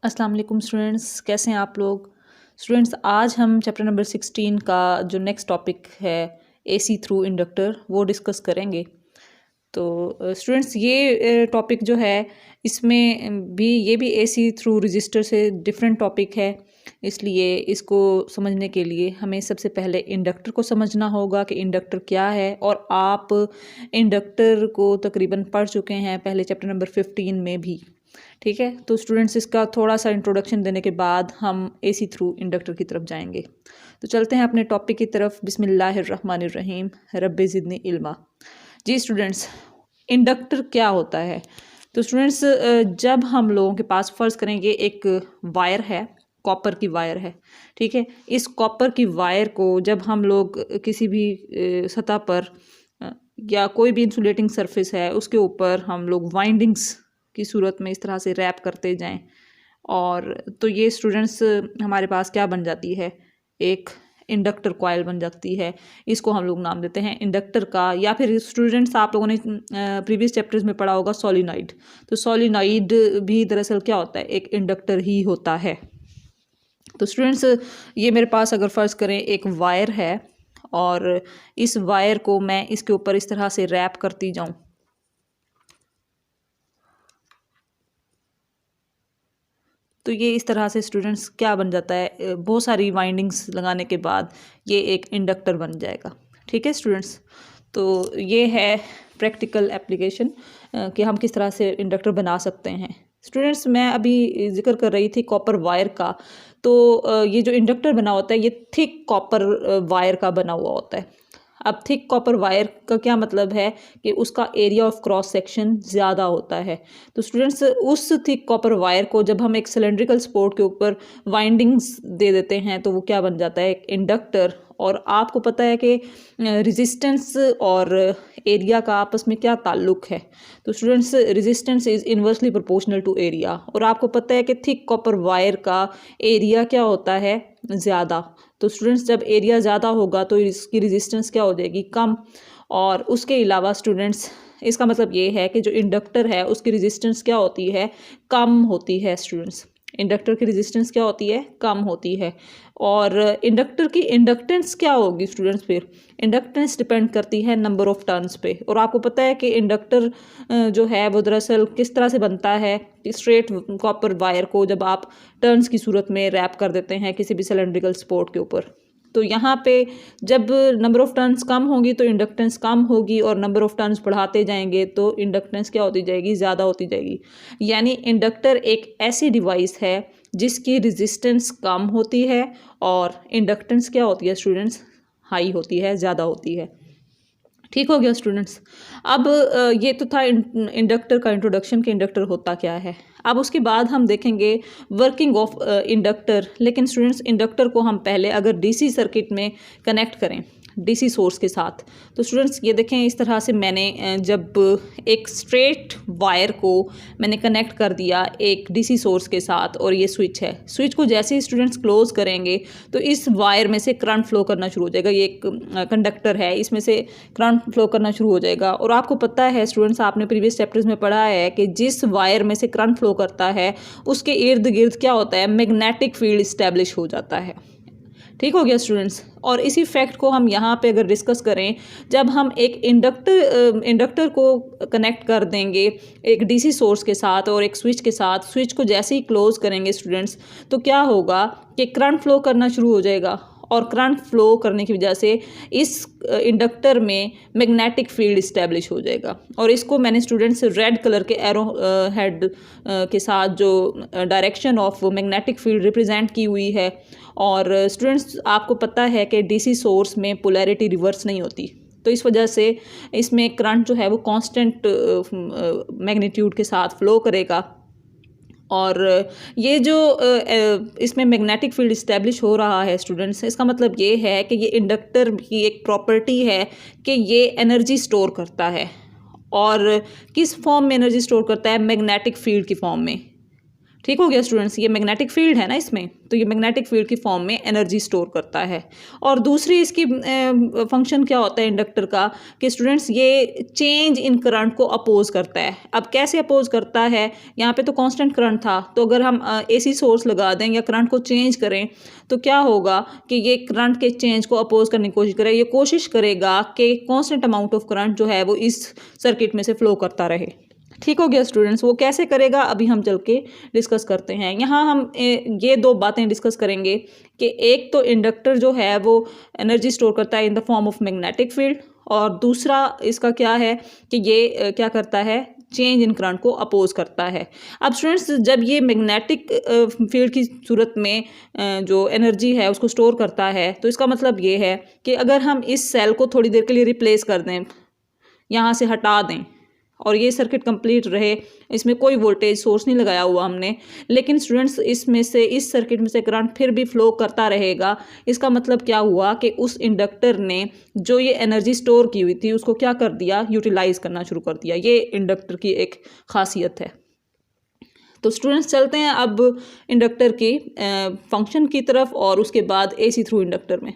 अस्सलाम वालेकुम स्टूडेंट्स, कैसे हैं आप लोग। स्टूडेंट्स, आज हम चैप्टर नंबर 16 का जो नेक्स्ट टॉपिक है एसी थ्रू इंडक्टर वो डिस्कस करेंगे। तो स्टूडेंट्स, ये टॉपिक जो है इसमें भी ये भी एसी थ्रू रजिस्टर से डिफरेंट टॉपिक है। इसलिए इसको समझने के लिए हमें सबसे पहले इंडक्टर को समझना होगा कि इंडक्टर क्या है। और आप इंडक्टर को तकरीबन पढ़ चुके हैं पहले चैप्टर नंबर 15 में भी। ठीक है, तो स्टूडेंट्स इसका थोड़ा सा इंट्रोडक्शन देने के बाद हम एसी थ्रू इंडक्टर की तरफ जाएंगे। तो चलते हैं अपने टॉपिक की तरफ। बिस्मिल्लाहिर्रहमानिर्रहीम, रब्बे ज़िदनी इल्मा। जी स्टूडेंट्स, इंडक्टर क्या होता है। तो स्टूडेंट्स, जब हम लोगों के पास फ़र्ज़ करेंगे एक वायर है, कॉपर की वायर है। ठीक है, इस कॉपर की वायर को जब हम लोग किसी भी सतह पर या कोई भी इंसुलेटिंग सरफेस है उसके ऊपर हम लोग वाइंडिंग्स की सूरत में इस तरह से रैप करते जाएं, और तो ये स्टूडेंट्स हमारे पास क्या बन जाती है, एक इंडक्टर कॉइल बन जाती है। इसको हम लोग नाम देते हैं इंडक्टर का। या फिर स्टूडेंट्स, आप लोगों ने प्रीवियस चैप्टर्स में पढ़ा होगा सोलिनॉइड। तो सोलिनॉइड भी दरअसल क्या होता है, एक इंडक्टर ही होता है। तो स्टूडेंट्स, ये मेरे पास अगर फ़र्ज़ करें एक वायर है और इस वायर को मैं इसके ऊपर इस तरह से रैप करती जाऊँ, तो ये इस तरह से स्टूडेंट्स क्या बन जाता है, बहुत सारी वाइंडिंग्स लगाने के बाद ये एक इंडक्टर बन जाएगा। ठीक है स्टूडेंट्स, तो ये है प्रैक्टिकल एप्लीकेशन कि हम किस तरह से इंडक्टर बना सकते हैं। स्टूडेंट्स, मैं अभी जिक्र कर रही थी कॉपर वायर का। तो ये जो इंडक्टर बना होता है ये थिक कॉपर वायर का बना हुआ होता है। अब थिक कॉपर वायर का क्या मतलब है कि उसका एरिया ऑफ क्रॉस सेक्शन ज़्यादा होता है। तो स्टूडेंट्स, उस थिक कॉपर वायर को जब हम एक सिलेंड्रिकल सपोर्ट के ऊपर वाइंडिंग्स दे देते हैं तो वो क्या बन जाता है, एक इंडक्टर। और आपको पता है कि रेजिस्टेंस और एरिया का आपस में क्या ताल्लुक है। तो students, resistance is inversely proportional to area. और आपको पता है कि थिक कॉपर वायर का एरिया क्या होता है, ज़्यादा। तो स्टूडेंट्स, जब एरिया ज़्यादा होगा तो इसकी रेजिस्टेंस क्या हो जाएगी, कम। और उसके अलावा स्टूडेंट्स, इसका मतलब ये है कि जो इंडक्टर है उसकी रेजिस्टेंस क्या होती है, कम होती है। स्टूडेंट्स, इंडक्टर की रेजिस्टेंस क्या होती है, कम होती है। और इंडक्टर की इंडक्टेंस क्या होगी स्टूडेंट्स, फिर इंडक्टेंस डिपेंड करती है नंबर ऑफ टर्न्स पे। और आपको पता है कि इंडक्टर जो है वो दरअसल किस तरह से बनता है, स्ट्रेट कॉपर वायर को जब आप टर्न्स की सूरत में रैप कर देते हैं किसी भी सिलेंड्रिकल सपोर्ट के ऊपर, तो यहाँ पे जब नंबर ऑफ टर्न्स कम होगी तो इंडक्टेंस कम होगी, और नंबर ऑफ टर्न्स बढ़ाते जाएंगे तो इंडक्टेंस क्या होती जाएगी, ज़्यादा होती जाएगी। यानी इंडक्टर एक ऐसी डिवाइस है जिसकी रेजिस्टेंस कम होती है और इंडक्टेंस क्या होती है स्टूडेंट्स, हाई होती है, ज़्यादा होती है। ठीक हो गया स्टूडेंट्स। अब ये तो था इंडक्टर का इंट्रोडक्शन कि इंडक्टर होता क्या है। अब उसके बाद हम देखेंगे वर्किंग ऑफ इंडक्टर। लेकिन स्टूडेंट्स, इंडक्टर को हम पहले अगर डीसी सर्किट में कनेक्ट करें डीसी सोर्स के साथ, तो स्टूडेंट्स ये देखें इस तरह से मैंने जब एक स्ट्रेट वायर को मैंने कनेक्ट कर दिया एक डीसी सोर्स के साथ, और ये स्विच है, स्विच को जैसे ही स्टूडेंट्स क्लोज करेंगे तो इस वायर में से करंट फ्लो करना शुरू हो जाएगा। ये एक कंडक्टर है, इसमें से करंट फ्लो करना शुरू हो जाएगा। और आपको पता है स्टूडेंट्स, आपने प्रीवियस चैप्टर्स में पढ़ा है कि जिस वायर में से करंट फ्लो करता है उसके इर्द गिर्द क्या होता है, मैग्नेटिक फील्ड इस्टेब्लिश हो जाता है। ठीक हो गया स्टूडेंट्स। और इसी फैक्ट को हम यहाँ पे अगर डिस्कस करें, जब हम एक इंडक्टर को कनेक्ट कर देंगे एक डीसी सोर्स के साथ और एक स्विच के साथ, स्विच को जैसे ही क्लोज करेंगे स्टूडेंट्स, तो क्या होगा कि करंट फ्लो करना शुरू हो जाएगा। और करंट फ्लो करने की वजह से इस इंडक्टर में मैग्नेटिक फील्ड इस्टेब्लिश हो जाएगा। और इसको मैंने स्टूडेंट्स रेड कलर के एरो हेड के साथ जो direction of magnetic field represent की हुई है। और स्टूडेंट्स, आपको पता है कि डीसी सोर्स में पोलैरिटी रिवर्स नहीं होती, तो इस वजह से इसमें करंट जो है वो कांस्टेंट मैग्नीट्यूड के साथ फ्लो करेगा। और ये जो इसमें मैग्नेटिक फील्ड इस्टेब्लिश हो रहा है स्टूडेंट्स, इसका मतलब ये है कि ये इंडक्टर की एक प्रॉपर्टी है कि ये एनर्जी स्टोर करता है। और किस फॉर्म में एनर्जी स्टोर करता है, मैग्नेटिक फील्ड की फॉर्म में। ठीक हो गया स्टूडेंट्स, ये मैग्नेटिक फील्ड है ना इसमें, तो ये मैग्नेटिक फील्ड की फॉर्म में एनर्जी स्टोर करता है। और दूसरी इसकी फंक्शन क्या होता है इंडक्टर का कि स्टूडेंट्स ये चेंज इन करंट को अपोज करता है। अब कैसे अपोज करता है, यहाँ पे तो कांस्टेंट करंट था, तो अगर हम एसी सोर्स लगा दें या करंट को चेंज करें तो क्या होगा कि ये करंट के चेंज को अपोज करने की कोशिश करेगा। ये कोशिश करेगा कि कांस्टेंट अमाउंट ऑफ करंट जो है वो इस सर्किट में से फ्लो करता रहे। ठीक हो गया स्टूडेंट्स, वो कैसे करेगा अभी हम चल के डिस्कस करते हैं। यहाँ हम ये दो बातें डिस्कस करेंगे कि एक तो इंडक्टर जो है वो एनर्जी स्टोर करता है in the form of magnetic field, और दूसरा इसका क्या है कि ये क्या करता है, चेंज इन करंट को अपोज करता है। अब स्टूडेंट्स जब ये मैग्नेटिक फील्ड की सूरत में जो एनर्जी है उसको स्टोर करता है, तो इसका मतलब ये है कि अगर हम इस सेल को थोड़ी देर के लिए रिप्लेस कर दें, यहाँ से हटा दें और ये सर्किट कंप्लीट रहे, इसमें कोई वोल्टेज सोर्स नहीं लगाया हुआ हमने, लेकिन स्टूडेंट्स इसमें से इस सर्किट में से करंट फिर भी फ्लो करता रहेगा। इसका मतलब क्या हुआ कि उस इंडक्टर ने जो ये एनर्जी स्टोर की हुई थी उसको क्या कर दिया, यूटिलाइज करना शुरू कर दिया। ये इंडक्टर की एक खासियत है। तो स्टूडेंट्स चलते हैं अब इंडक्टर की फंक्शन की तरफ और उसके बाद एसी थ्रू इंडक्टर में।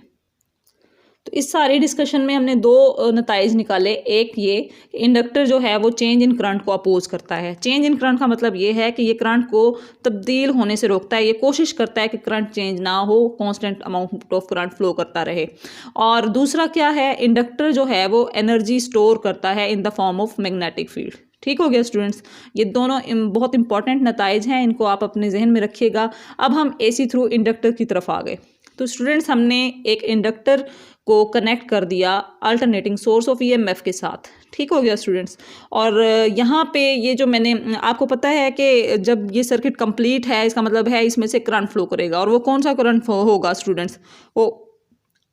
तो इस सारी डिस्कशन में हमने दो नताइज निकाले। एक ये इंडक्टर जो है वो चेंज इन करंट को अपोज करता है। चेंज इन करंट का मतलब ये है कि ये करंट को तब्दील होने से रोकता है, ये कोशिश करता है कि करंट चेंज ना हो, constant amount of current flow करता रहे। और दूसरा क्या है, इंडक्टर जो है वो एनर्जी स्टोर करता है in the form of magnetic field. ठीक हो गया स्टूडेंट्स, ये दोनों बहुत इंपॉर्टेंट नताइज हैं, इनको आप अपने जहन में रखिएगा। अब हम एसी थ्रू इंडक्टर की तरफ आ गए। तो स्टूडेंट्स हमने एक इंडक्टर को कनेक्ट कर दिया अल्टरनेटिंग सोर्स ऑफ ईएमएफ के साथ। ठीक हो गया स्टूडेंट्स, और यहाँ पे ये जो मैंने आपको पता है कि जब ये सर्किट कंप्लीट है इसका मतलब है इसमें से करंट फ्लो करेगा, और वो कौन सा करंट होगा स्टूडेंट्स, वो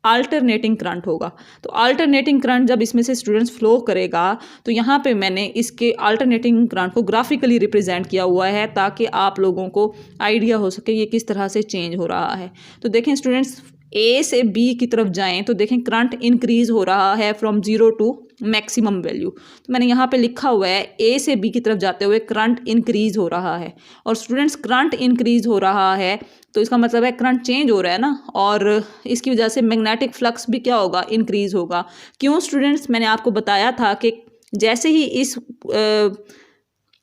अल्टरनेटिंग करंट होगा। तो अल्टरनेटिंग करंट जब इसमें से स्टूडेंट्स फ्लो करेगा तो यहाँ पे मैंने इसके अल्टरनेटिंग करंट को ग्राफिकली रिप्रेजेंट किया हुआ है ताकि आप लोगों को आइडिया हो सके ये किस तरह से चेंज हो रहा है। तो देखें स्टूडेंट्स, ए से बी की तरफ जाएं तो देखें करंट इंक्रीज हो रहा है फ्रॉम 0 टू मैक्सिमम वैल्यू। तो मैंने यहाँ पे लिखा हुआ है ए से बी की तरफ जाते हुए करंट इंक्रीज हो रहा है। और स्टूडेंट्स करंट इंक्रीज हो रहा है तो इसका मतलब है करंट चेंज हो रहा है ना, और इसकी वजह से मैग्नेटिक फ्लक्स भी क्या होगा, इंक्रीज होगा। क्यों स्टूडेंट्स, मैंने आपको बताया था कि जैसे ही इस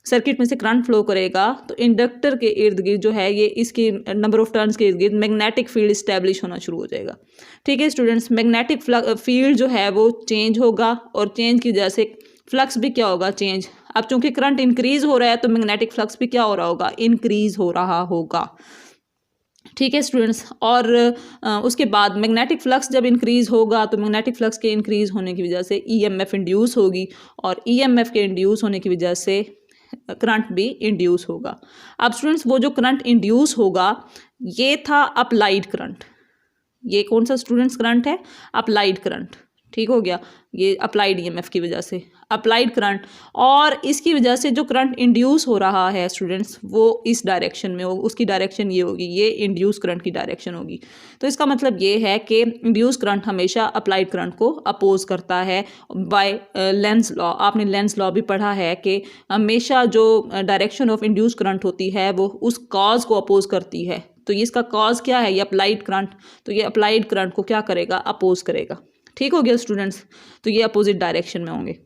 सर्किट में से करंट फ्लो करेगा तो इंडक्टर के इर्द गिर्द जो है ये इसकी नंबर ऑफ टर्न्स के इर्द गिर्द मैग्नेटिक फील्ड इस्टेब्लिश होना शुरू हो जाएगा। ठीक है स्टूडेंट्स, मैग्नेटिक फील्ड जो है वो चेंज होगा और चेंज की वजह से फ्लक्स भी क्या होगा, चेंज। अब चूंकि करंट इंक्रीज हो रहा है तो मैग्नेटिक फ्लक्स भी क्या हो रहा होगा, इंक्रीज हो रहा होगा। ठीक है स्टूडेंट्स, और उसके बाद मैग्नेटिक फ्लक्स जब इंक्रीज होगा तो मैग्नेटिक फ्लक्स के इंक्रीज होने की वजह से ईएमएफ इंड्यूस होगी, और ईएमएफ के इंड्यूस होने की वजह से करंट भी इंड्यूस होगा। अब स्टूडेंट्स वो जो करंट इंड्यूस होगा ये था अप्लाइड करंट। ये कौन सा स्टूडेंट्स करंट है, अप्लाइड करंट। ठीक हो गया, ये अप्लाइड ईएमएफ की वजह से अप्लाइड करंट, और इसकी वजह से जो करंट इंड्यूस हो रहा है स्टूडेंट्स वो इस डायरेक्शन में हो, उसकी डायरेक्शन ये होगी, ये इंड्यूस करंट की डायरेक्शन होगी। तो इसका मतलब ये है कि इंड्यूस करंट हमेशा अप्लाइड करंट को अपोज करता है बाय लेंज लॉ। आपने लेंज लॉ भी पढ़ा है कि हमेशा जो डायरेक्शन ऑफ इंड्यूस करंट होती है वो उस कॉज को अपोज करती है। तो ये इसका कॉज क्या है, ये अप्लाइड करंट, तो ये अप्लाइड करंट को क्या करेगा, अपोज करेगा। ठीक हो गया स्टूडेंट्स, तो ये अपोजिट डायरेक्शन में होंगे।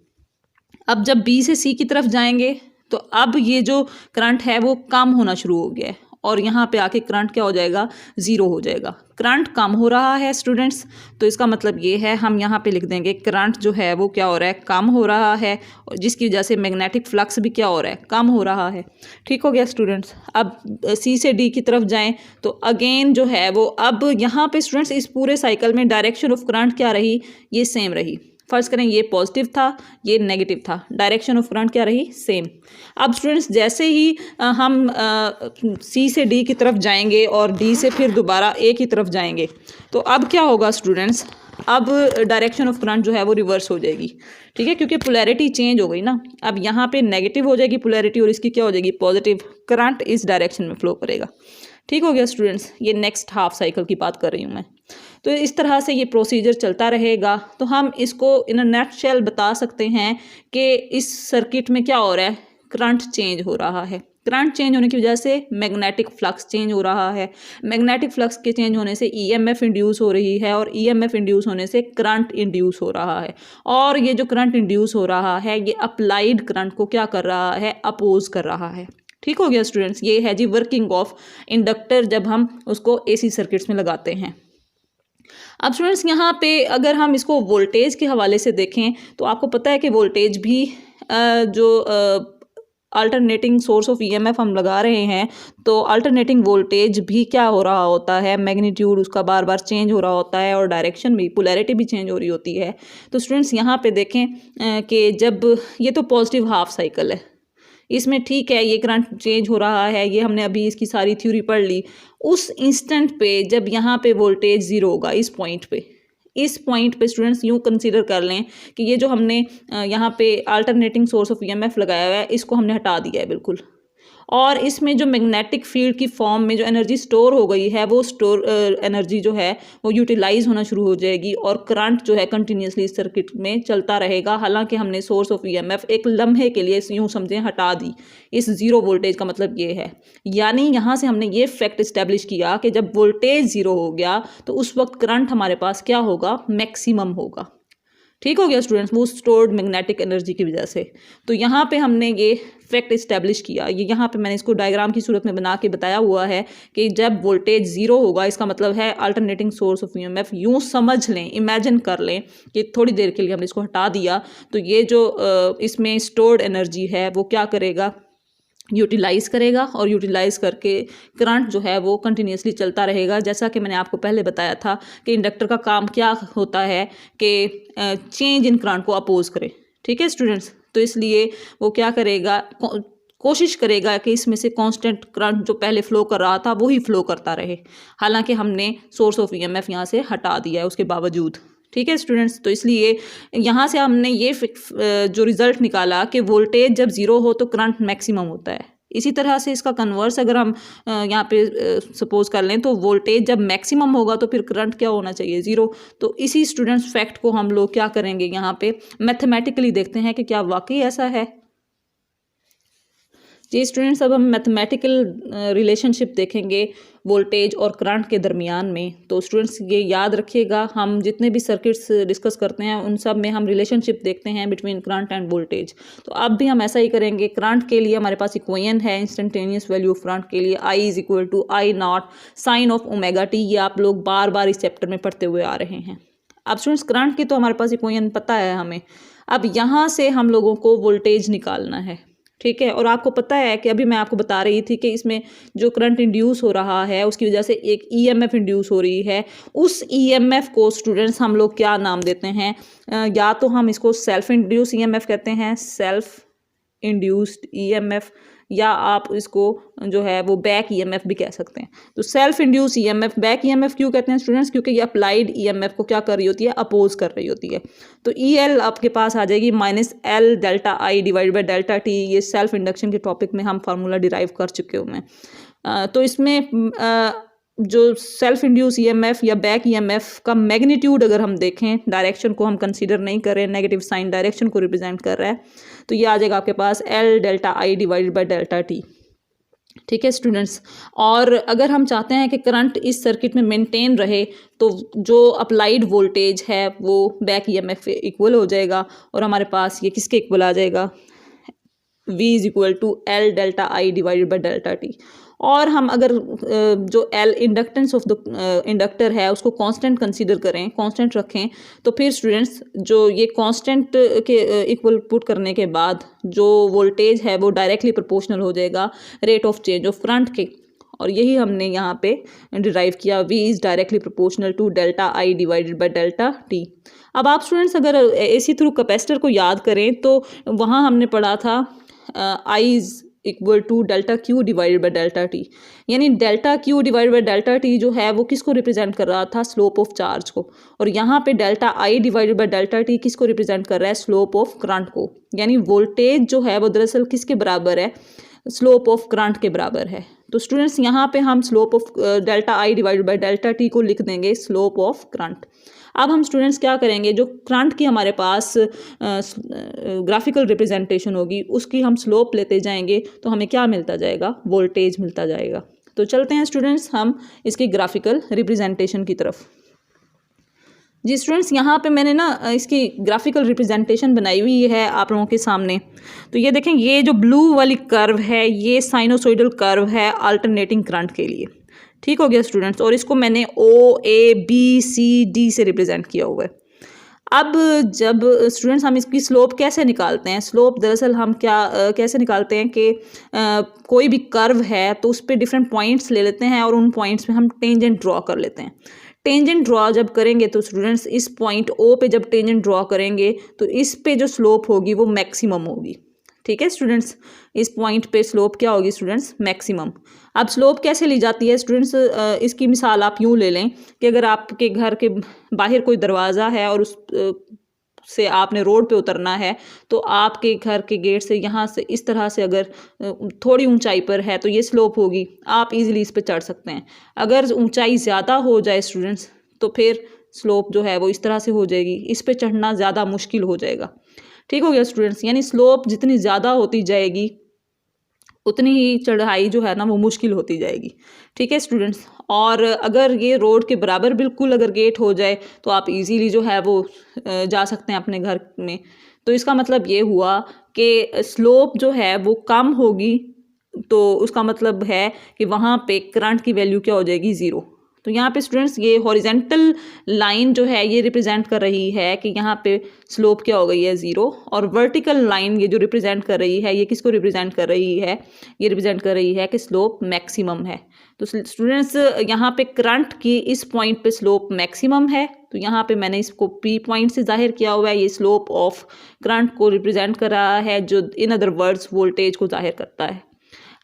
अब जब बी से सी की तरफ जाएंगे तो अब ये जो करंट है वो कम होना शुरू हो गया है, और यहाँ पे आके करंट क्या हो जाएगा, ज़ीरो हो जाएगा। करंट कम हो रहा है स्टूडेंट्स, तो इसका मतलब ये है, हम यहाँ पे लिख देंगे करंट जो है वो क्या हो रहा है, कम हो रहा है, और जिसकी वजह से मैग्नेटिक फ्लक्स भी क्या हो रहा है, कम हो रहा है। ठीक हो गया स्टूडेंट्स। अब सी से डी की तरफ जाएं तो अगेन जो है वो अब यहाँ पे स्टूडेंट्स इस पूरे साइकिल में डायरेक्शन ऑफ करंट क्या रही, ये सेम रही। फर्स्ट करें, ये पॉजिटिव था, ये नेगेटिव था, डायरेक्शन ऑफ करंट क्या रही, सेम। अब स्टूडेंट्स जैसे ही हम सी से डी की तरफ जाएंगे और डी से फिर दोबारा ए की तरफ जाएंगे तो अब क्या होगा स्टूडेंट्स, अब डायरेक्शन ऑफ करंट जो है वो रिवर्स हो जाएगी। ठीक है, क्योंकि पोलैरिटी चेंज हो गई ना। अब यहाँ पे नेगेटिव हो जाएगी पोलैरिटी और इसकी क्या हो जाएगी, पॉजिटिव। करंट इस डायरेक्शन में फ्लो करेगा। ठीक हो गया स्टूडेंट्स, ये नेक्स्ट हाफ साइकिल की बात कर रही हूँ मैं। तो इस तरह से ये प्रोसीजर चलता रहेगा। तो हम इसको इन अ नटशेल बता सकते हैं कि इस सर्किट में क्या हो रहा है, करंट चेंज हो रहा है। करंट चेंज होने की वजह से मैग्नेटिक फ्लक्स चेंज हो रहा है, मैग्नेटिक फ्लक्स के चेंज होने से ईएमएफ इंड्यूस हो रही है, और ईएमएफ इंड्यूस होने से करंट इंड्यूस हो रहा है। और ये जो करंट इंड्यूस हो रहा है ये अप्लाइड करंट को क्या कर रहा है, अपोज कर रहा है। ठीक हो गया स्टूडेंट्स, ये है जी वर्किंग ऑफ इंडक्टर जब हम उसको एसी सर्किट्स में लगाते हैं। अब स्टूडेंट्स यहाँ पे अगर हम इसको वोल्टेज के हवाले से देखें तो आपको पता है कि वोल्टेज भी जो अल्टरनेटिंग सोर्स ऑफ ईएमएफ हम लगा रहे हैं, तो अल्टरनेटिंग वोल्टेज भी क्या हो रहा होता है, मैग्नीट्यूड उसका बार बार चेंज हो रहा होता है, और डायरेक्शन भी, पोलैरिटी भी चेंज हो रही होती है। तो स्टूडेंट्स यहाँ पे देखें कि जब ये तो पॉजिटिव हाफ साइकिल है, इसमें ठीक है ये करंट चेंज हो रहा है, ये हमने अभी इसकी सारी थ्योरी पढ़ ली। उस इंस्टेंट पे जब यहाँ पे वोल्टेज ज़ीरो होगा, इस पॉइंट पे स्टूडेंट्स यूँ कंसीडर कर लें कि ये जो हमने यहाँ पे अल्टरनेटिंग सोर्स ऑफ ईएमएफ लगाया हुआ है इसको हमने हटा दिया है बिल्कुल, और इसमें जो मैग्नेटिक फील्ड की फॉर्म में जो एनर्जी स्टोर हो गई है वो स्टोर एनर्जी जो है वो यूटिलाइज होना शुरू हो जाएगी, और करंट जो है कंटिन्यूसली इस सर्किट में चलता रहेगा। हालांकि हमने सोर्स ऑफ ईएमएफ एक लम्हे के लिए यूँ समझें हटा दी, इस ज़ीरो वोल्टेज का मतलब ये है। यानी यहाँ से हमने ये फैक्ट इस्टेब्लिश किया कि जब वोल्टेज ज़ीरो हो गया तो उस वक्त करंट हमारे पास क्या होगा, मैक्सिमम होगा। ठीक हो गया स्टूडेंट्स, वो स्टोर्ड मैग्नेटिक एनर्जी की वजह से। तो यहाँ पे हमने ये फैक्ट इस्टेब्लिश किया, ये यहाँ पे मैंने इसको डायग्राम की सूरत में बना के बताया हुआ है कि जब वोल्टेज ज़ीरो होगा इसका मतलब है अल्टरनेटिंग सोर्स ऑफ ईएमएफ, यूँ समझ लें, इमेजिन कर लें कि थोड़ी देर के लिए हमने इसको हटा दिया तो ये जो इसमें स्टोर्ड एनर्जी है वो क्या करेगा, यूटिलाइज़ करेगा, और यूटिलाइज़ करके करंट जो है वो कंटिन्यूसली चलता रहेगा। जैसा कि मैंने आपको पहले बताया था कि इंडक्टर का काम क्या होता है कि चेंज इन करंट को अपोज करे। ठीक है स्टूडेंट्स, तो इसलिए वो क्या करेगा, कोशिश करेगा कि इसमें से कांस्टेंट करंट जो पहले फ्लो कर रहा था वही फ्लो करता रहे, हालांकि हमने सोर्स ऑफ ईएमएफ यहाँ से हटा दिया है उसके बावजूद। ठीक है स्टूडेंट्स, तो इसलिए यहाँ से हमने ये जो रिज़ल्ट निकाला कि वोल्टेज जब ज़ीरो हो तो करंट मैक्सिमम होता है। इसी तरह से इसका कन्वर्स अगर हम यहाँ पे सपोज कर लें तो वोल्टेज जब मैक्सिमम होगा तो फिर करंट क्या होना चाहिए, ज़ीरो। तो इसी स्टूडेंट्स फैक्ट को हम लोग क्या करेंगे, यहाँ पे मैथमेटिकली देखते हैं कि क्या वाकई ऐसा है। जी स्टूडेंट्स, अब हम मैथमेटिकल रिलेशनशिप देखेंगे वोल्टेज और करंट के दरमियान में। तो स्टूडेंट्स ये याद रखिएगा, हम जितने भी सर्किट्स डिस्कस करते हैं उन सब में हम रिलेशनशिप देखते हैं बिटवीन करंट एंड वोल्टेज। तो अब भी हम ऐसा ही करेंगे। करंट के लिए हमारे पास इक्वेशन है इंस्टेंटेनियस वैल्यू ऑफ करंट के लिए, I is equal to I naught sine of omega T. ये आप लोग बार बार इस चैप्टर में पढ़ते हुए आ रहे हैं। अब स्टूडेंट्स करंट की तो हमारे पास इक्वेशन पता है हमें, अब यहाँ से हम लोगों को वोल्टेज निकालना है। ठीक है, और आपको पता है कि अभी मैं आपको बता रही थी कि इसमें जो करंट इंड्यूस हो रहा है उसकी वजह से एक ईएमएफ इंड्यूस हो रही है। उस ईएमएफ को स्टूडेंट्स हम लोग क्या नाम देते हैं, या तो हम इसको सेल्फ इंड्यूस ईएमएफ कहते हैं, सेल्फ इंड्यूस्ड ईएमएफ, या आप इसको जो है वो बैक ईएमएफ भी कह सकते हैं। तो self induce EMF, back EMF क्यों कहते हैं स्टूडेंट्स, क्योंकि ये अप्लाइड ईएमएफ को क्या कर रही होती है, अपोज कर रही होती है। तो EL आपके पास आ जाएगी -L delta I divide by delta T। ये सेल्फ इंडक्शन के टॉपिक में हम फार्मूला डिराइव कर चुके हुए हैं। तो इसमें जो सेल्फ इंड्यूस ईएमएफ या बैक ईएमएफ का मैग्नीट्यूड अगर हम देखें, डायरेक्शन को हम कंसीडर नहीं करें, नेगेटिव साइन डायरेक्शन को रिप्रेजेंट कर रहा है, तो ये आ जाएगा आपके पास L delta I divided by delta T। ठीक है स्टूडेंट्स, और अगर हम चाहते हैं कि करंट इस सर्किट में मेंटेन रहे तो जो अप्लाइड वोल्टेज है वो बैक ईएमएफ इक्वल हो जाएगा, और हमारे पास ये किसके इक्वल आ जाएगा, V is equal to L delta I divided by delta T। और हम अगर जो L inductance of the inductor है उसको कांस्टेंट कंसीडर करें, कांस्टेंट रखें, तो फिर स्टूडेंट्स जो ये कांस्टेंट के इक्वल पुट करने के बाद जो वोल्टेज है वो डायरेक्टली प्रोपोर्शनल हो जाएगा rate of change of current के, और यही हमने यहाँ पे डिराइव किया, V is directly proportional to delta I divided by delta T। अब आप स्टूडेंट्स अगर AC थ्रू कैपेसिटर को याद करें तो वहाँ हमने पढ़ा था I is equal to delta Q divided by delta T, यानी delta Q divided by delta T जो है वो किसको रिप्रेजेंट कर रहा था, स्लोप ऑफ चार्ज को, और यहाँ पे delta I divided by delta T किसको रिप्रेजेंट कर रहा है, स्लोप ऑफ करंट को। यानी वोल्टेज जो है वो दरअसल किसके बराबर है, स्लोप ऑफ करंट के बराबर है। तो स्टूडेंट्स यहाँ पे हम slope of delta I divided by delta T को लिख देंगे स्लोप ऑफ करंट। अब हम स्टूडेंट्स क्या करेंगे, जो करंट की हमारे पास ग्राफिकल रिप्रेजेंटेशन होगी उसकी हम स्लोप लेते जाएंगे तो हमें क्या मिलता जाएगा, वोल्टेज मिलता जाएगा। तो चलते हैं स्टूडेंट्स हम इसकी ग्राफिकल रिप्रेजेंटेशन की तरफ। जी स्टूडेंट्स, यहाँ पे मैंने ना इसकी ग्राफिकल रिप्रेजेंटेशन बनाई हुई है आप लोगों के सामने। तो ये देखें, ये जो ब्लू वाली कर्व है ये साइनोसॉइडल कर्व है अल्टरनेटिंग करंट के लिए। ठीक हो गया स्टूडेंट्स, और इसको मैंने OABCD से रिप्रेजेंट किया हुआ है। अब जब स्टूडेंट्स हम इसकी स्लोप कैसे निकालते हैं, स्लोप दरअसल हम कैसे निकालते हैं कि कोई भी कर्व है तो उस पर डिफरेंट पॉइंट्स ले लेते हैं और उन पॉइंट्स में हम टेंजेंट ड्रॉ कर लेते हैं। टेंजेंट ड्रॉ जब करेंगे तो स्टूडेंट्स इस पॉइंट O पे जब टेंजेंट ड्रॉ करेंगे तो इस पे जो स्लोप होगी वो मैक्सिमम होगी। ठीक है स्टूडेंट्स, इस पॉइंट पे स्लोप क्या होगी स्टूडेंट्स, मैक्सिमम। अब स्लोप कैसे ली जाती है स्टूडेंट्स, इसकी मिसाल आप यूँ ले लें कि अगर आपके घर के बाहर कोई दरवाज़ा है और उस से आपने रोड पे उतरना है तो आपके घर के गेट से यहाँ से इस तरह से अगर थोड़ी ऊंचाई पर है तो ये स्लोप होगी, आप इजीली इस पे चढ़ सकते हैं। अगर ऊंचाई ज़्यादा हो जाए स्टूडेंट्स तो फिर स्लोप जो है वो इस तरह से हो जाएगी, इस पे चढ़ना ज़्यादा मुश्किल हो जाएगा। ठीक हो गया स्टूडेंट्स, यानी स्लोप जितनी ज़्यादा होती जाएगी उतनी ही चढ़ाई जो है ना वो मुश्किल होती जाएगी। ठीक है स्टूडेंट्स, और अगर ये रोड के बराबर बिल्कुल अगर गेट हो जाए तो आप इजीली जो है वो जा सकते हैं अपने घर में। तो इसका मतलब ये हुआ कि स्लोप जो है वो कम होगी, तो उसका मतलब है कि वहाँ पे करंट की वैल्यू क्या हो जाएगी, ज़ीरो। तो यहाँ पे स्टूडेंट्स ये हॉरिजेंटल लाइन जो है ये रिप्रेजेंट कर रही है कि यहाँ पे स्लोप क्या हो गई है, ज़ीरो। और वर्टिकल लाइन ये जो रिप्रेजेंट कर रही है ये किसको रिप्रेजेंट कर रही है, ये रिप्रेजेंट कर रही है कि स्लोप मैक्सिमम है। तो स्टूडेंट्स यहाँ पे करंट की इस पॉइंट पे स्लोप मैक्सिमम है, तो यहाँ पे मैंने इसको P पॉइंट से जाहिर किया हुआ है। ये स्लोप ऑफ करंट को रिप्रेजेंट कर रहा है, जो इन अदर वर्ड्स वोल्टेज को जाहिर करता है।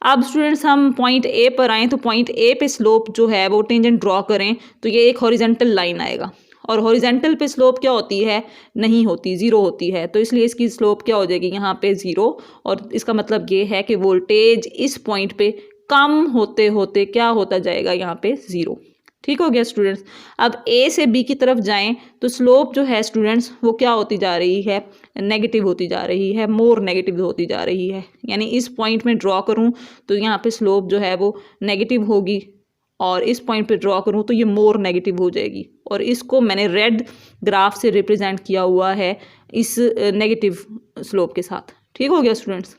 अब स्टूडेंट्स हम पॉइंट A पर आएँ तो पॉइंट A पे स्लोप जो है वो टेंजेंट ड्रॉ करें तो ये एक हॉरिजेंटल लाइन आएगा, और हॉरिजेंटल पे स्लोप क्या होती है, नहीं होती, ज़ीरो होती है। तो इसलिए इसकी स्लोप क्या हो जाएगी यहाँ पे, ज़ीरो। और इसका मतलब ये है कि वोल्टेज इस पॉइंट पे कम होते होते क्या होता जाएगा, यहाँ पे ज़ीरो। ठीक हो गया स्टूडेंट्स। अब A से B की तरफ जाएं तो स्लोप जो है स्टूडेंट्स वो क्या होती जा रही है, नेगेटिव होती जा रही है, मोर नेगेटिव होती जा रही है। यानी इस पॉइंट में ड्रॉ करूं तो यहाँ पे स्लोप जो है वो नेगेटिव होगी, और इस पॉइंट पे ड्रॉ करूं तो ये मोर नेगेटिव हो जाएगी। और इसको मैंने रेड ग्राफ से रिप्रेजेंट किया हुआ है इस नेगेटिव स्लोप के साथ। ठीक हो गया स्टूडेंट्स,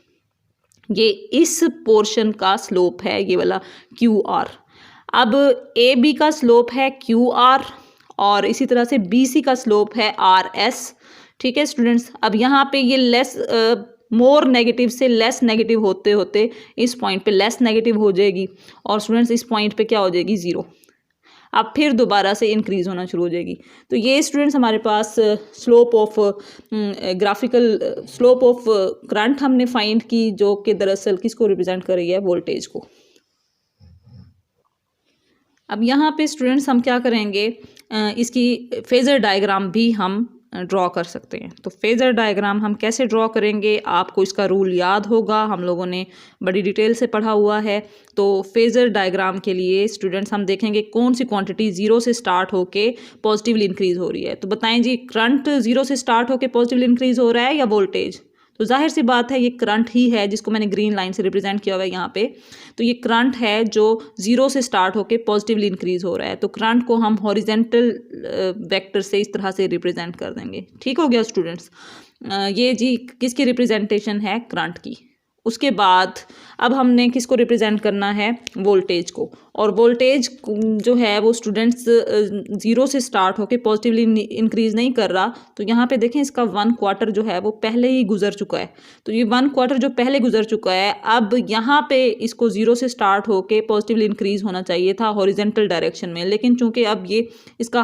ये इस पोर्शन का स्लोप है, ये वाला QR। अब AB का स्लोप है QR और इसी तरह से BC का स्लोप है RS। ठीक है स्टूडेंट्स, अब यहाँ पे ये लेस मोर नेगेटिव से लेस नेगेटिव होते होते इस पॉइंट पे लेस नेगेटिव हो जाएगी, और स्टूडेंट्स इस पॉइंट पे क्या हो जाएगी, ज़ीरो। अब फिर दोबारा से इंक्रीज होना शुरू हो जाएगी। तो ये स्टूडेंट्स हमारे पास slope of graphical slope of current हमने फाइंड की, जो कि दरअसल किसको रिप्रेजेंट कर रही है, वोल्टेज को। अब यहाँ पे स्टूडेंट्स हम क्या करेंगे, इसकी फेज़र डायग्राम भी हम ड्रॉ कर सकते हैं। तो फेज़र डायग्राम हम कैसे ड्रॉ करेंगे, आपको इसका रूल याद होगा, हम लोगों ने बड़ी डिटेल से पढ़ा हुआ है। तो फेज़र डायग्राम के लिए स्टूडेंट्स हम देखेंगे कौन सी क्वांटिटी ज़ीरो से स्टार्ट होके पॉजिटिवली इंक्रीज़ हो रही है। तो बताएं जी, करंट ज़ीरो से स्टार्ट होके पॉजिटिवली इंक्रीज़ हो रहा है या वोल्टेज? तो जाहिर सी बात है ये करंट ही है, जिसको मैंने ग्रीन लाइन से रिप्रेजेंट किया हुआ है यहाँ पे। तो ये करंट है जो ज़ीरो से स्टार्ट होके पॉजिटिवली इंक्रीज हो रहा है। तो करंट को हम हॉरिजेंटल वेक्टर से इस तरह से रिप्रेजेंट कर देंगे। ठीक हो गया स्टूडेंट्स, ये जी किसकी रिप्रेजेंटेशन है, करंट की। उसके बाद अब हमने किसको रिप्रेजेंट करना है, वोल्टेज को। और वोल्टेज जो है वो स्टूडेंट्स ज़ीरो से स्टार्ट होके पॉजिटिवली इंक्रीज़ नहीं कर रहा। तो यहाँ पे देखें इसका 1 क्वार्टर जो है वो पहले ही गुजर चुका है। तो ये 1 क्वार्टर जो पहले गुजर चुका है, अब यहाँ पे इसको ज़ीरो से स्टार्ट होके पॉजिटिवली इंक्रीज़ होना चाहिए था हॉरिजेंटल डायरेक्शन में, लेकिन चूंकि अब ये इसका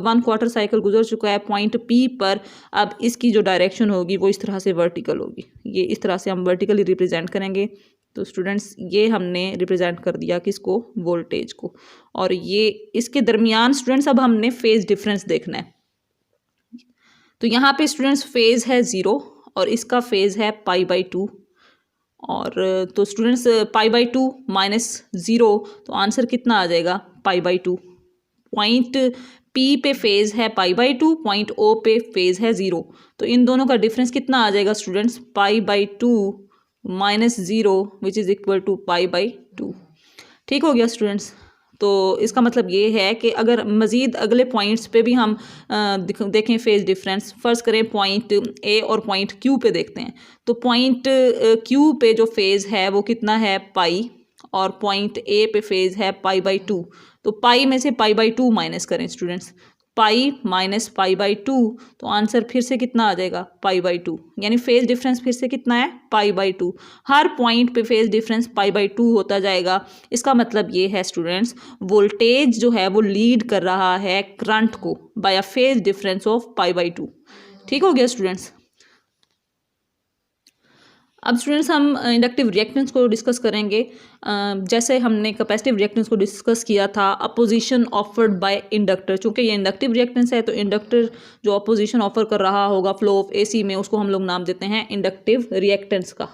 1 क्वार्टर साइकिल गुजर चुका है पॉइंट P पर, अब इसकी जो डायरेक्शन होगी वो इस तरह से वर्टिकल होगी। ये इस तरह से हम वर्टिकली रिप्रेजेंट करेंगे। तो स्टूडेंट्स ये हमने रिप्रेजेंट कर दिया किसको, वोल्टेज को। और ये इसके दरमियान स्टूडेंट्स अब हमने फेज डिफरेंस देखना है। तो यहाँ पे स्टूडेंट्स फेज है 0 और इसका फेज है π/2। और तो स्टूडेंट्स π/2 - 0, तो आंसर कितना आ जाएगा, π/2। पॉइंट P पे फेज है π/2, पॉइंट O पे फेज है 0। तो इन दोनों का डिफरेंस कितना आ जाएगा students, π/2 minus 0 which is equal to π/2। ठीक हो गया स्टूडेंट्स। तो इसका मतलब ये है कि अगर मज़ीद अगले पॉइंट्स पे भी हम देखें फेज डिफरेंस, फ़र्ज़ करें पॉइंट ए और पॉइंट क्यू पे देखते हैं, तो पॉइंट क्यू पे जो फेज़ है वो कितना है पाई, और पॉइंट ए पे फेज़ है π/2। तो पाई में से π/2 माइनस करें स्टूडेंट्स, पाई माइनस π/2, तो आंसर फिर से कितना आ जाएगा π/2, यानी फेज डिफरेंस फिर से कितना है π/2। हर पॉइंट पे फेज डिफरेंस π/2 होता जाएगा। इसका मतलब ये है स्टूडेंट्स, वोल्टेज जो है वो लीड कर रहा है करंट को by a phase difference of π/2। ठीक हो गया स्टूडेंट्स। अब स्टूडेंट्स हम इंडक्टिव रिएक्टेंस को डिस्कस करेंगे। जैसे हमने कैपेसिटिव रिएक्टेंस को डिस्कस किया था, अपोजिशन ऑफर्ड बाय इंडक्टर। चूँकि ये इंडक्टिव रिएक्टेंस है तो इंडक्टर जो अपोजिशन ऑफर कर रहा होगा फ्लो ऑफ एसी में, उसको हम लोग नाम देते हैं इंडक्टिव रिएक्टेंस का,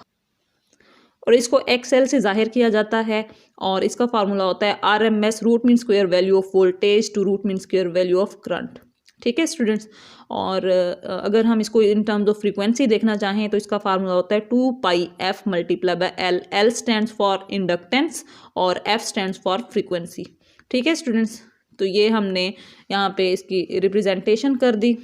और इसको XL से जाहिर किया जाता है। और इसका फार्मूला होता है RMS root mean square value of voltage to root mean square value of current. ठीक है स्टूडेंट्स। और अगर हम इसको इन टर्म्स ऑफ फ्रीक्वेंसी देखना चाहें तो इसका फार्मूला होता है 2πf multiply by L। L stands for inductance और F स्टैंड्स फॉर फ्रीक्वेंसी। ठीक है स्टूडेंट्स। तो ये हमने यहाँ पे इसकी रिप्रेजेंटेशन कर दी,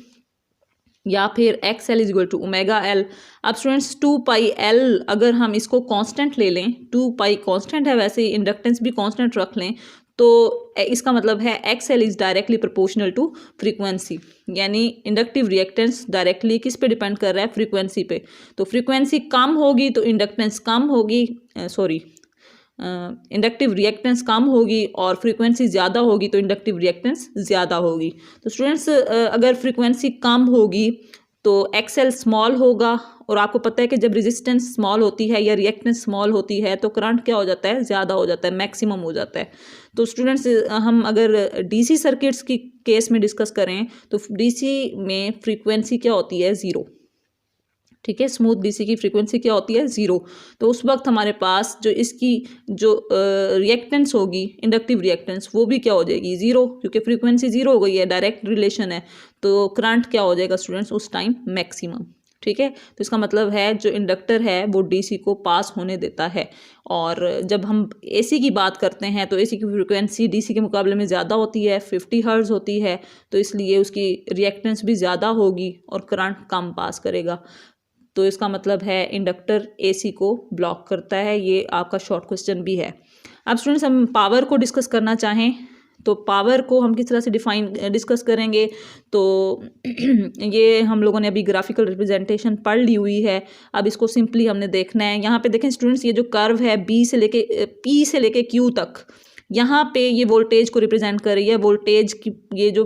या फिर XL is equal to omega L। अब स्टूडेंट्स 2πL अगर हम इसको कांस्टेंट ले लें, 2π कांस्टेंट है, वैसे ही इंडक्टेंस भी कांस्टेंट रख लें, तो इसका मतलब है XL is directly proportional to frequency, यानी इंडक्टिव रिएक्टेंस डायरेक्टली किस पे डिपेंड कर रहा है, फ्रीक्वेंसी पे। तो फ्रीक्वेंसी कम होगी तो इंडक्टेंस कम होगी, इंडक्टिव रिएक्टेंस कम होगी, और फ्रीक्वेंसी ज़्यादा होगी तो इंडक्टिव रिएक्टेंस ज़्यादा होगी। तो स्टूडेंट्स अगर फ्रीक्वेंसी कम होगी तो XL स्मॉल होगा, और आपको पता है कि जब रेजिस्टेंस स्मॉल होती है या रिएक्टेंस स्मॉल होती है तो करंट क्या हो जाता है, ज़्यादा हो जाता है, मैक्सिमम हो जाता है। तो स्टूडेंट्स हम अगर DC सर्किट्स की केस में डिस्कस करें तो DC में फ्रीक्वेंसी क्या होती है, 0। ठीक है, स्मूथ DC की फ्रीक्वेंसी क्या होती है, 0। तो उस वक्त हमारे पास जो इसकी जो रिएक्टेंस होगी, इंडक्टिव रिएक्टेंस, वो भी क्या हो जाएगी, 0, क्योंकि फ्रीक्वेंसी 0 हो गई है, डायरेक्ट रिलेशन है। तो करंट क्या हो जाएगा स्टूडेंट्स उस टाइम, मैक्सिमम। ठीक है, तो इसका मतलब है जो इंडक्टर है वो DC को पास होने देता है। और जब हम AC की बात करते हैं तो AC की फ्रीक्वेंसी DC के मुकाबले में ज़्यादा होती है, 50 हर्ट्ज़ होती है, तो इसलिए उसकी रिएक्टेंस भी ज़्यादा होगी और करंट कम पास करेगा। तो इसका मतलब है इंडक्टर AC को ब्लॉक करता है। ये आपका शॉर्ट क्वेश्चन भी है। अब स्टूडेंट्स हम पावर को डिस्कस करना चाहें तो पावर को हम किस तरह से डिस्कस करेंगे, तो ये हम लोगों ने अभी ग्राफिकल रिप्रेजेंटेशन पढ़ ली हुई है। अब इसको सिंपली हमने देखना है। यहाँ पे देखें स्टूडेंट्स, ये जो कर्व है P से लेके Q तक, यहाँ पे ये वोल्टेज को रिप्रेजेंट कर रही है। वोल्टेज की ये जो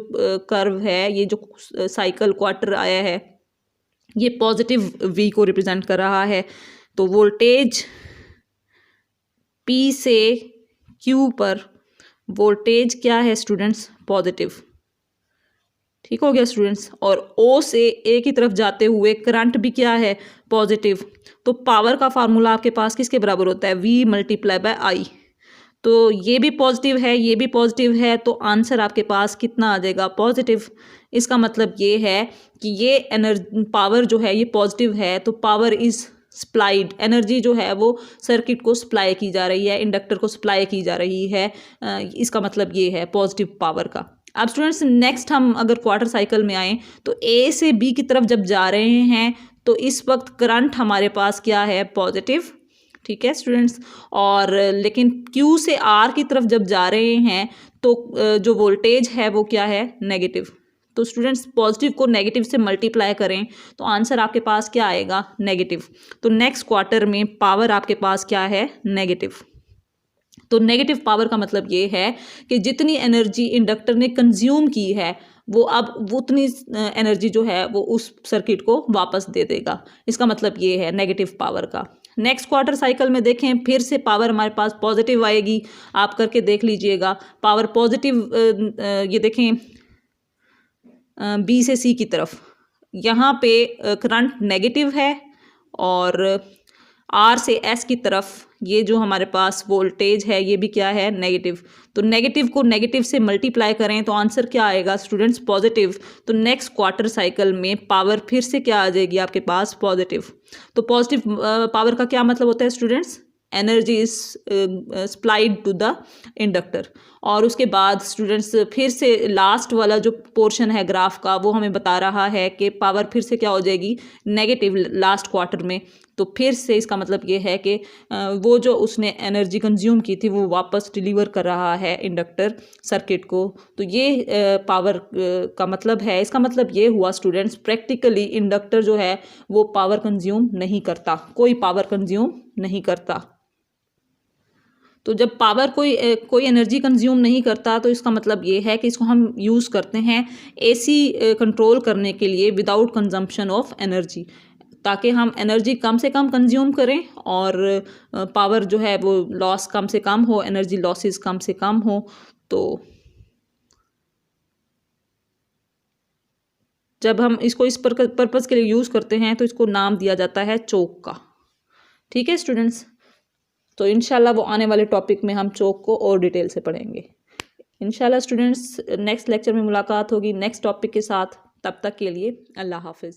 कर्व है, ये जो साइकिल क्वार्टर आया है, ये पॉजिटिव V को रिप्रेजेंट कर रहा है। तो वोल्टेज P से Q पर वोल्टेज क्या है स्टूडेंट्स, पॉजिटिव। ठीक हो गया स्टूडेंट्स। और O से A की तरफ जाते हुए करंट भी क्या है, पॉजिटिव। तो पावर का फार्मूला आपके पास किसके बराबर होता है, V मल्टीप्लाई बाय I। तो ये भी पॉजिटिव है, ये भी पॉजिटिव है, तो आंसर आपके पास कितना आ जाएगा, पॉजिटिव। इसका मतलब ये है कि ये एनर्जी पावर जो है ये पॉजिटिव है, तो पावर इज़ सप्लाइड, एनर्जी जो है वो सर्किट को सप्लाई की जा रही है, इंडक्टर को सप्लाई की जा रही है। इसका मतलब ये है पॉजिटिव पावर का। अब स्टूडेंट्स नेक्स्ट हम अगर क्वार्टर साइकिल में आएँ तो A से B की तरफ जब जा रहे हैं तो इस वक्त करंट हमारे पास क्या है, पॉजिटिव। ठीक है स्टूडेंट्स। और लेकिन Q से R की तरफ जब जा रहे हैं तो जो वोल्टेज है वो क्या है, नेगेटिव। तो स्टूडेंट्स पॉजिटिव को नेगेटिव से मल्टीप्लाई करें तो आंसर आपके पास क्या आएगा, नेगेटिव। तो नेक्स्ट क्वार्टर में पावर आपके पास क्या है, नेगेटिव। तो नेगेटिव पावर का मतलब ये है कि जितनी एनर्जी इंडक्टर ने कंज्यूम की है वो अब उतनी एनर्जी जो है वो उस सर्किट को वापस दे देगा। इसका मतलब ये है नेगेटिव पावर का। नेक्स्ट क्वार्टर साइकिल में देखें, फिर से पावर हमारे पास पॉजिटिव आएगी। आप करके देख लीजिएगा, पावर पॉजिटिव, ये देखें B से C की तरफ, यहाँ पे करंट नेगेटिव है और आर से एस की तरफ ये जो हमारे पास वोल्टेज है ये भी क्या है, नेगेटिव। तो नेगेटिव को नेगेटिव से मल्टीप्लाई करें तो आंसर क्या आएगा स्टूडेंट्स, पॉजिटिव। तो नेक्स्ट क्वार्टर साइकिल में पावर फिर से क्या आ जाएगी आपके पास, पॉजिटिव। तो पॉजिटिव पावर का क्या मतलब होता है students, energy is supplied to the inductor. और उसके बाद स्टूडेंट्स फिर से लास्ट वाला जो पोर्शन है ग्राफ का वो हमें बता रहा है कि पावर फिर से क्या हो जाएगी, नेगेटिव लास्ट क्वार्टर में। तो फिर से इसका मतलब ये है कि वो जो उसने एनर्जी कंज्यूम की थी वो वापस डिलीवर कर रहा है इंडक्टर सर्किट को। तो ये पावर का मतलब है, इसका मतलब ये हुआ स्टूडेंट्स प्रैक्टिकली इंडक्टर जो है वो पावर कंज्यूम नहीं करता, कोई पावर कंज्यूम नहीं करता। तो जब पावर कोई एनर्जी कंज्यूम नहीं करता तो इसका मतलब ये है कि इसको हम यूज़ करते हैं एसी कंट्रोल करने के लिए विदाउट कंजम्पशन ऑफ एनर्जी, ताकि हम एनर्जी कम से कम कंज्यूम करें और पावर जो है वो लॉस कम से कम हो, एनर्जी लॉसेस कम से कम हो। तो जब हम इसको इस पर्पज़ के लिए यूज़ करते हैं तो इसको नाम दिया जाता है चोक का। ठीक है स्टूडेंट्स, तो इंशाल्लाह वो आने वाले टॉपिक में हम चोक को और डिटेल से पढ़ेंगे। इंशाल्लाह स्टूडेंट्स नेक्स्ट लेक्चर में मुलाकात होगी नेक्स्ट टॉपिक के साथ, तब तक के लिए अल्लाह हाफिज़।